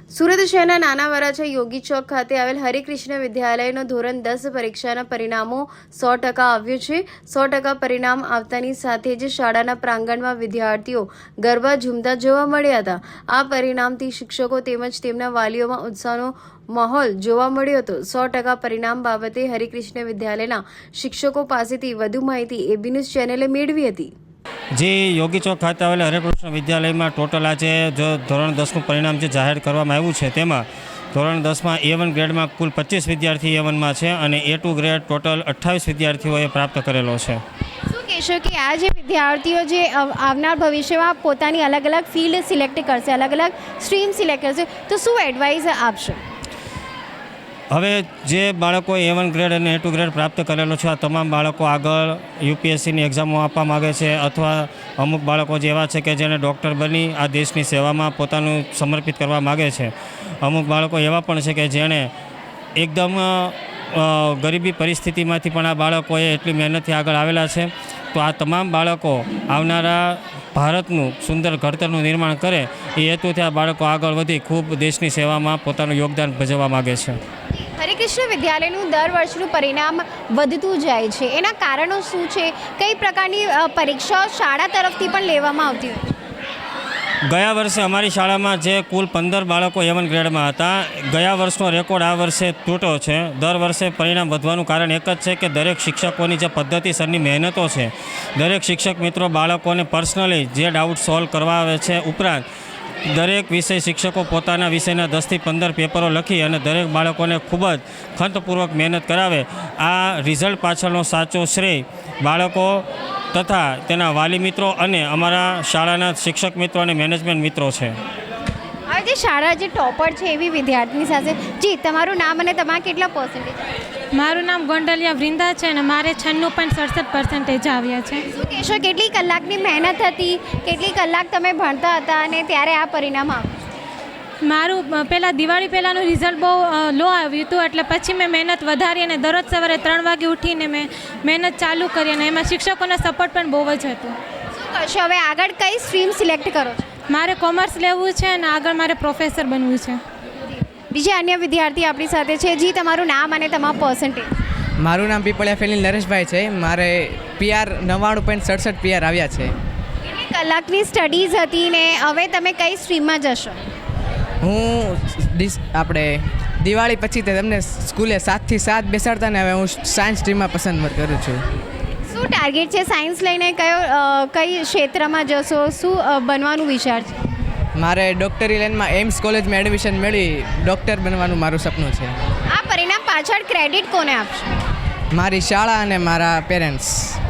સુરત શહેરના નાના વરાછા યોગી ચોક ખાતે આવેલ હરિકૃષ્ણ વિદ્યાલયનો ધોરણ 10 પરીક્ષાના પરિણામો 100% આવ્યું છે। 100% પરિણામ આવતાની સાથે જ શાળાના પ્રાંગણમાં વિદ્યાર્થીઓ ગરબા ઝૂમતા જોવા મળ્યા હતા। આ પરિણામથી શિક્ષકો તેમજ તેમના વાલીઓમાં ઉત્સાહનો માહોલ જોવા મળ્યો હતો। 100% પરિણામ બાબતે હરિકૃષ્ણ વિદ્યાલયના શિક્ષકો પાસેથી વધુ માહિતી એબી ન્યૂઝ ચેનલે મેળવી હતી। જે યોગી ચોક ખાતે આવેલા હરિકૃષ્ણ વિદ્યાલયમાં ટોટલ આજે જો ધોરણ 10નું પરિણામ જે જાહેર કરવામાં આવ્યું છે તેમાં ધોરણ 10માં A1 ગ્રેડમાં કુલ 25 વિદ્યાર્થી A1માં છે અને A2 ગ્રેડ ટોટલ 28 વિદ્યાર્થીઓએ પ્રાપ્ત કરેલો છે। શું કહેશો કે આ જે વિદ્યાર્થીઓ જે આવનાર ભવિષ્યમાં પોતાની અલગ અલગ ફિલ્ડ સિલેક્ટ કરશે, અલગ અલગ સ્ટ્રીમ સિલેક્ટ કરશે, તો શું એડવાઇસ આપશો? હવે જે બાળકોએ A1 ગ્રેડ અને A2 ગ્રેડ પ્રાપ્ત કરેલો છે આ તમામ બાળકો આગળ UPSCની એક્ઝામો આપવા માગે છે અથવા અમુક બાળકો જેવા છે કે જેને ડૉક્ટર બની આ દેશની સેવામાં પોતાનું સમર્પિત કરવા માગે છે। અમુક બાળકો એવા પણ છે કે જેણે એકદમ ગરીબી પરિસ્થિતિમાંથી પણ આ બાળકોએ એટલી મહેનતથી આગળ આવેલા છે। તો આ તમામ બાળકો આવનારા ભારતનું સુંદર ઘડતરનું નિર્માણ કરે એ હેતુથી આ બાળકો આગળ વધી ખૂબ દેશની સેવામાં પોતાનું યોગદાન ભજવવા માગે છે। હરિકૃષ્ણ વિદ્યાલયનું દર વર્ષનું પરિણામ વધતું જાય છે, એના કારણો શું છે? કઈ પ્રકારની પરીક્ષાઓ શાળા તરફથી પણ લેવામાં આવતી હોય છે? ગયા વર્ષે અમારી શાળામાં જે કુલ 15 બાળકો A1 ગ્રેડમાં હતા, ગયા વર્ષનો રેકોર્ડ આ વર્ષે તૂટ્યો છે। દર વર્ષે પરિણામ વધવાનું કારણ એક જ છે કે દરેક શિક્ષકોની જે પદ્ધતિસરની મહેનતો છે, દરેક શિક્ષક મિત્રો બાળકોને પર્સનલી જે ડાઉટ સોલ્વ કરવા આવે છે, ઉપરાંત દરેક વિષય શિક્ષકો પોતાના વિષયના 10થી 15 પેપરો લખી અને દરેક બાળકોને ખૂબ જ ખંતપૂર્વક મહેનત કરાવે, આ રિઝલ્ટ પાછળનો સાચો શ્રેય બાળકો તથા તેના વાલી મિત્રો અને અમારા શાળાના શિક્ષક મિત્રો અને મેનેજમેન્ટ મિત્રો છે। હવે જે શાળા જે ટોપર છે એવી વિદ્યાર્થીની સાથે, જી તમારું નામ અને તમારા કેટલા પર્સન્ટેજ? મારું નામ ગોંડલિયા વૃંદા છે અને મારે 96.67% આવ્યા છે। શું કહેશો, કેટલી કલાકની મહેનત હતી, કેટલી કલાક તમે ભણતા હતા અને ત્યારે આ પરિણામ આવ્યું? મારું પહેલાં દિવાળી પહેલાંનું રિઝલ્ટ બહુ લો આવ્યું હતું, એટલે પછી મેં મહેનત વધારી અને દરરોજ સવારે 3 વાગે ઉઠીને મેં મહેનત ચાલુ કરી અને એમાં શિક્ષકોનો સપોર્ટ પણ બહુ જ હતો। શું કરશો હવે આગળ, કઈ સ્ટ્રીમ સિલેક્ટ કરો છો? મારે કોમર્સ લેવું છે અને આગળ મારે પ્રોફેસર બનવું છે। બીજા અન્ય વિદ્યાર્થી આપણી સાથે છે, જી તમારું નામ અને તમારું પર્સન્ટેજ? મારું નામ પીપળિયા ફેલીન નરેશભાઈ છે। મારે PR 99.67 PR આવ્યા છે। કેટલી કલાકની સ્ટડીઝ હતી ને હવે તમે કઈ સ્ટ્રીમમાં જશો? હું આપણે દિવાળી પછી તમને સ્કૂલે 7 થી 7 બેસાડતા ને હવે હું સાયન્સ સ્ટ્રીમમાં પસંદ કરું છું। શું ટાર્ગેટ છે સાયન્સ લઈને? કઈ ક્ષેત્રમાં જશો? શું બનવાનું વિચાર છે? મારે ડૉક્ટરી લાઇનમાં એમ્સ કોલેજમાં એડમિશન મેળવી ડૉક્ટર બનવાનું મારું સપનું છે। આ પરિણામ પાછળ ક્રેડિટ કોને આપશો? મારી શાળા અને મારા પેરેન્ટ્સ।